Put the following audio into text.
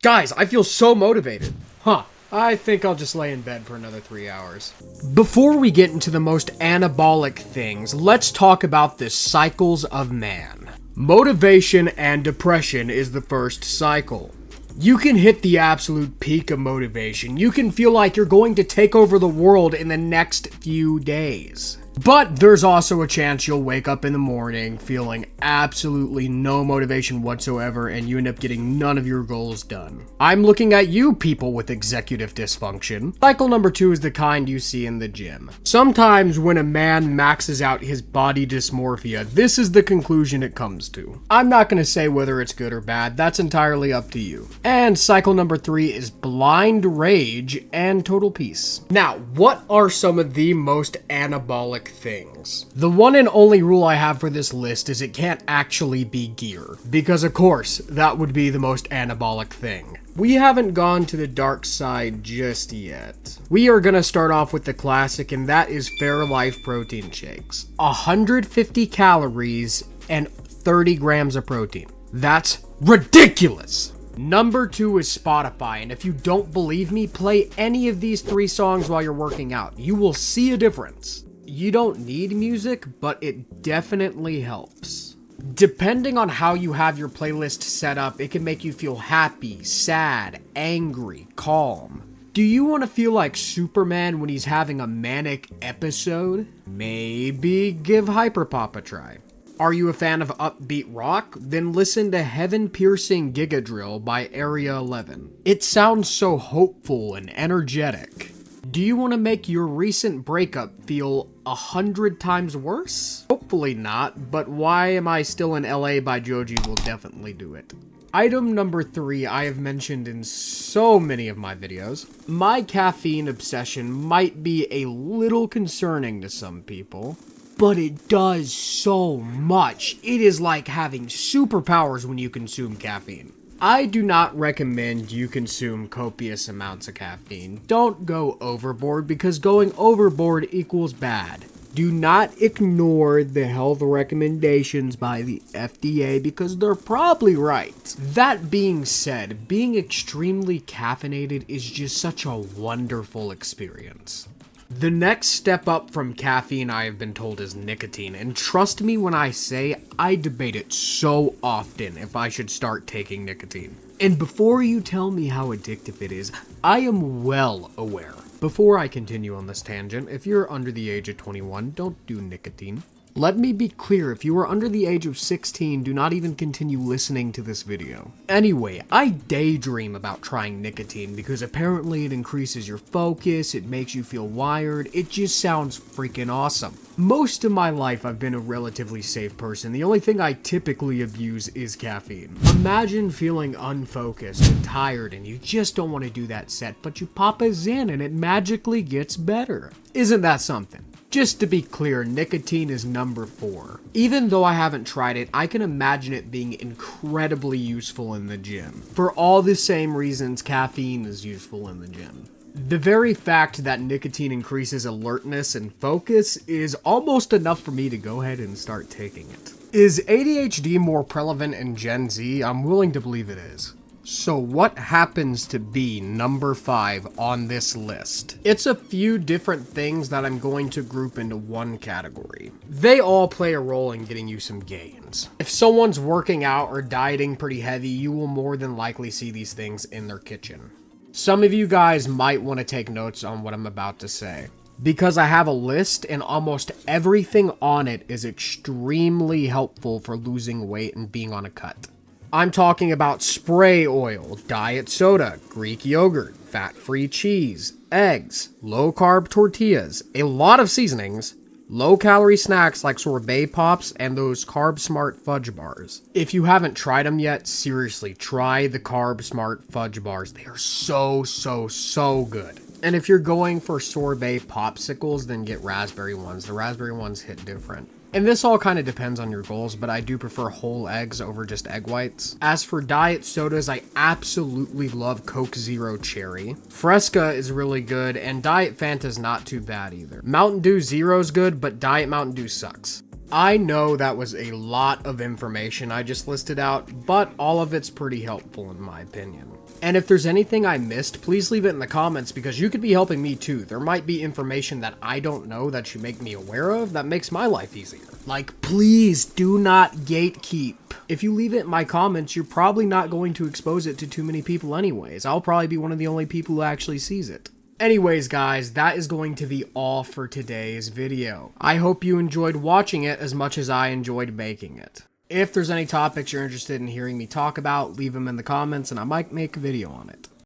Guys, I feel so motivated. I think I'll just lay in bed for another 3 hours. Before we get into the most anabolic things, let's talk about the cycles of man. Motivation and depression is the first cycle. You can hit the absolute peak of motivation. You can feel like you're going to take over the world in the next few days. But there's also a chance you'll wake up in the morning feeling absolutely no motivation whatsoever and you end up getting none of your goals done. I'm looking at you people with executive dysfunction. Cycle number 2 is the kind you see in the gym. Sometimes when a man maxes out his body dysmorphia, this is the conclusion it comes to. I'm not going to say whether it's good or bad, that's entirely up to you. And cycle number 3 is blind rage and total peace. Now, what are some of the most anabolic things? The one and only rule I have for this list is it can't actually be gear, because of course that would be the most anabolic thing. We haven't gone to the dark side just yet. We are gonna start off with the classic, and that is Fairlife protein shakes. 150 calories and 30 grams of protein. That's ridiculous! Number 2 is Spotify, and if you don't believe me, play any of these 3 songs while you're working out. You will see a difference. You don't need music, but it definitely helps. Depending on how you have your playlist set up, it can make you feel happy, sad, angry, calm. Do you want to feel like Superman when he's having a manic episode? Maybe give Hyperpop a try. Are you a fan of upbeat rock? Then listen to Heaven Piercing Giga Drill by Area 11. It sounds so hopeful and energetic. Do you want to make your recent breakup feel 100 times worse? Hopefully not, but Why Am I Still in LA by Joji will definitely do it. Item number 3 I have mentioned in so many of my videos. My caffeine obsession might be a little concerning to some people, but it does so much. It is like having superpowers when you consume caffeine. I do not recommend you consume copious amounts of caffeine. Don't go overboard, because going overboard equals bad. Do not ignore the health recommendations by the FDA, because they're probably right. That being said, being extremely caffeinated is just such a wonderful experience. The next step up from caffeine, I have been told, is nicotine, and trust me when I say I debate it so often if I should start taking nicotine. And before you tell me how addictive it is, I am well aware. Before I continue on this tangent, if you're under the age of 21, don't do nicotine. Let me be clear, if you are under the age of 16, do not even continue listening to this video. Anyway, I daydream about trying nicotine because apparently it increases your focus, it makes you feel wired, it just sounds freaking awesome. Most of my life I've been a relatively safe person. The only thing I typically abuse is caffeine. Imagine feeling unfocused and tired and you just don't want to do that set, but you pop a Zyn and it magically gets better. Isn't that something? Just to be clear, nicotine is number 4. Even though I haven't tried it, I can imagine it being incredibly useful in the gym. For all the same reasons caffeine is useful in the gym. The very fact that nicotine increases alertness and focus is almost enough for me to go ahead and start taking it. Is ADHD more prevalent in Gen Z? I'm willing to believe it is. So what happens to be number 5 on this list? It's a few different things that I'm going to group into one category. They all play a role in getting you some gains. If someone's working out or dieting pretty heavy, you will more than likely see these things in their kitchen. Some of you guys might want to take notes on what I'm about to say, because I have a list and almost everything on it is extremely helpful for losing weight and being on a cut. I'm talking about spray oil, diet soda, Greek yogurt, fat-free cheese, eggs, low-carb tortillas, a lot of seasonings, low-calorie snacks like sorbet pops, and those Carb Smart fudge bars. If you haven't tried them yet, seriously, try the Carb Smart fudge bars. They are so good. And if you're going for sorbet popsicles, then get raspberry ones. The raspberry ones hit different. And this all kind of depends on your goals, but I do prefer whole eggs over just egg whites. As for diet sodas, I absolutely love Coke Zero Cherry. Fresca is really good, and Diet Fanta's not too bad either. Mountain Dew Zero's good, but Diet Mountain Dew sucks. I know that was a lot of information I just listed out, but all of it's pretty helpful in my opinion. And if there's anything I missed, please leave it in the comments because you could be helping me too. There might be information that I don't know that you make me aware of that makes my life easier. Like, please do not gatekeep. If you leave it in my comments, you're probably not going to expose it to too many people anyways. I'll probably be one of the only people who actually sees it. Anyways, guys, that is going to be all for today's video. I hope you enjoyed watching it as much as I enjoyed making it. If there's any topics you're interested in hearing me talk about, leave them in the comments and I might make a video on it.